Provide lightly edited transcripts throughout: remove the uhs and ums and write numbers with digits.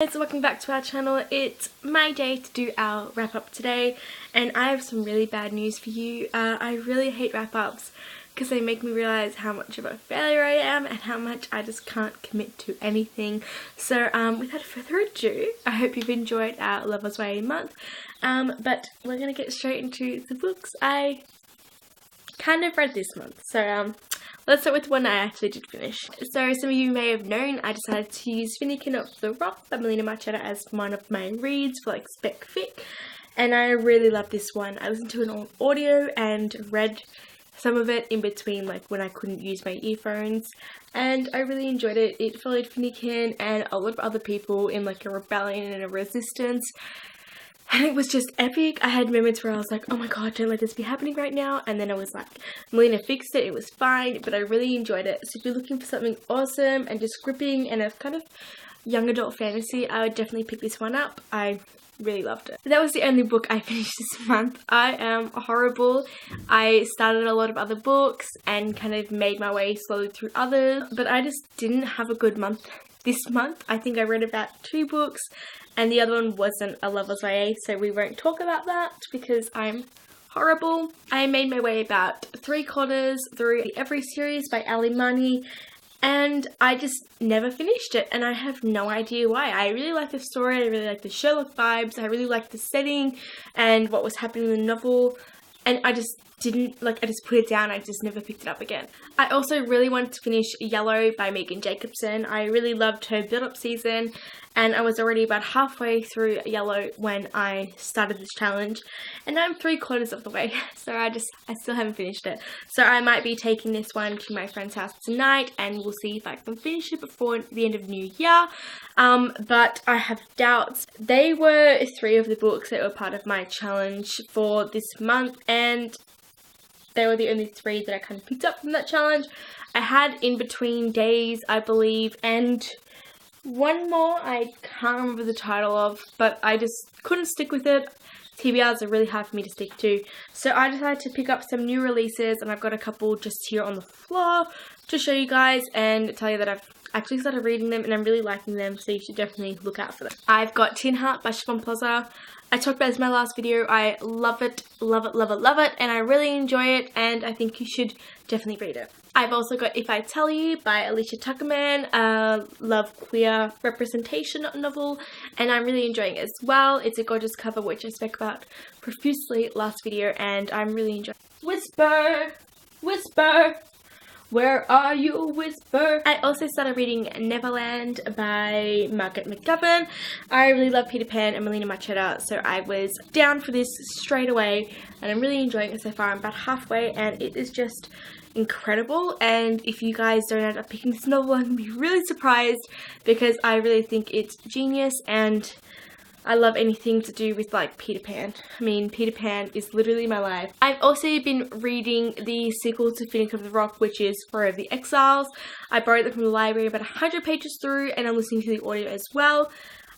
Guys, welcome back to our channel. It's my day to do our wrap up today, and I have some really bad news for you. I really hate wrap ups because they make me realize how much of a failure I am and how much I just can't commit to anything. So without further ado, I hope you've enjoyed our Lovers Way month, but we're gonna get straight into the books I kind of read this month. So let's start with one I actually did finish. So some of you may have known I decided to use Finnegan of the Rock by Melina Marchetta as one of my reads for like spec fit, and I really love this one. I listened to it on audio and read some of it in between, like when I couldn't use my earphones, and I really enjoyed it. It followed Finnegan and a lot of other people in like a rebellion and a resistance. And it was just epic. I had moments where I was like, oh my god, don't let this be happening right now. And then I was like, Melina fixed it, it was fine, but I really enjoyed it. So if you're looking for something awesome and just gripping and a kind of young adult fantasy, I would definitely pick this one up. I really loved it. That was the only book I finished this month. I am horrible. I started a lot of other books and kind of made my way slowly through others, but I just didn't have a good month this month. I think I read about 2 books, and the other one wasn't a Lovers YA, so we won't talk about that because I'm horrible. I made my way about 3/4 through the Every series by Ali Mani, and I just never finished it, and I have no idea why. I really like the story, I really like the Sherlock vibes, I really like the setting and what was happening in the novel, and I just didn't, like, I just put it down. I just never picked it up again. I also really wanted to finish Yellow by Jacobsen. I really loved her build-up season, and I was already about halfway through Yellow when I started this challenge, and I'm 3/4 of the way, so I still haven't finished it. So I might be taking this one to my friend's house tonight, and we'll see if I can finish it before the end of New Year, but I have doubts. They were 3 of the books that were part of my challenge for this month, and they were the only 3 that I kind of picked up from that challenge. I had In Between Days, I believe, and one more I can't remember the title of, but I just couldn't stick with it. TBRs are really hard for me to stick to, so I decided to pick up some new releases, and I've got a couple just here on the floor to show you guys and tell you that I've actually started reading them and I'm really liking them, so you should definitely look out for them. I've got Tin Heart by Siobhan Plaza. I talked about this in my last video. I love it, love it, love it, love it, and I really enjoy it, and I think you should definitely read it. I've also got If I Tell You by Alicia Tuckerman, a love queer representation novel, and I'm really enjoying it as well. It's a gorgeous cover, which I spoke about profusely last video, and I'm really enjoying it. Whisper, whisper, where are you, whisper? I also started reading Neverland by Margaret McGovern. I really love Peter Pan and Melina Marchetta, so I was down for this straight away, and I'm really enjoying it so far. I'm about halfway, and it is just incredible. And if you guys don't end up picking this novel, I'm going to be really surprised because I really think it's genius, and I love anything to do with like Peter Pan. I mean, Peter Pan is literally my life. I've also been reading the sequel to Finnegan of the Rock, which is Forever the Exiles. I borrowed it from the library about 100 pages through, and I'm listening to the audio as well.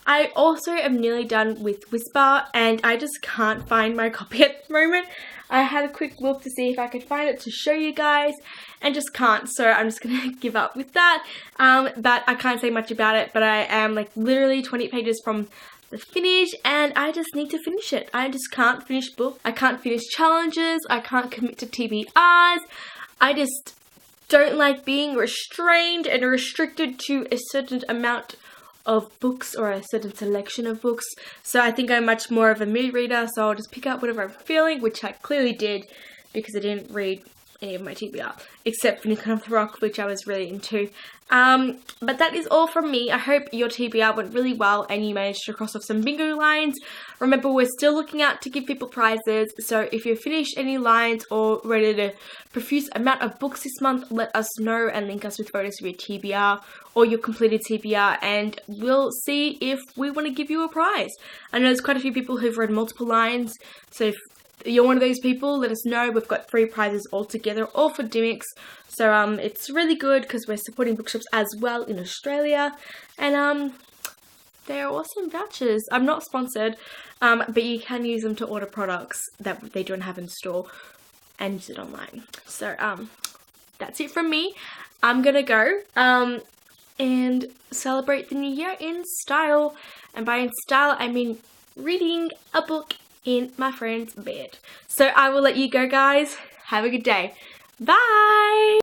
I also am nearly done with Whisper, and I just can't find my copy at the moment. I had a quick look to see if I could find it to show you guys, and just can't, so I'm just gonna give up with that. But I can't say much about it, but I am like literally 20 pages from the finish, and I just need to finish it. I just can't finish books. I can't finish challenges. I can't commit to TBRs. I just don't like being restrained and restricted to a certain amount of books or a certain selection of books. So I think I'm much more of a mood reader, so I'll just pick up whatever I'm feeling, which I clearly did because I didn't read any of my TBR except Finnegan of the Rock, which I was really into. But that is all from me. I hope your TBR went really well and you managed to cross off some bingo lines. Remember, we're still looking out to give people prizes, so if you've finished any lines or read a profuse amount of books this month, let us know and link us with photos of your TBR or your completed TBR, and we'll see if we want to give you a prize. I know there's quite a few people who've read multiple lines, so if you're one of those people, let us know. We've got 3 prizes all together, all for gimmicks. So it's really good because we're supporting bookshops as well in Australia, and they're awesome vouchers. I'm not sponsored, but you can use them to order products that they don't have in store and use it online. So that's it from me. I'm gonna go. and celebrate the new year in style. And by in style, I mean reading a book in my friend's bed. So I will let you go, guys. Have a good day. Bye!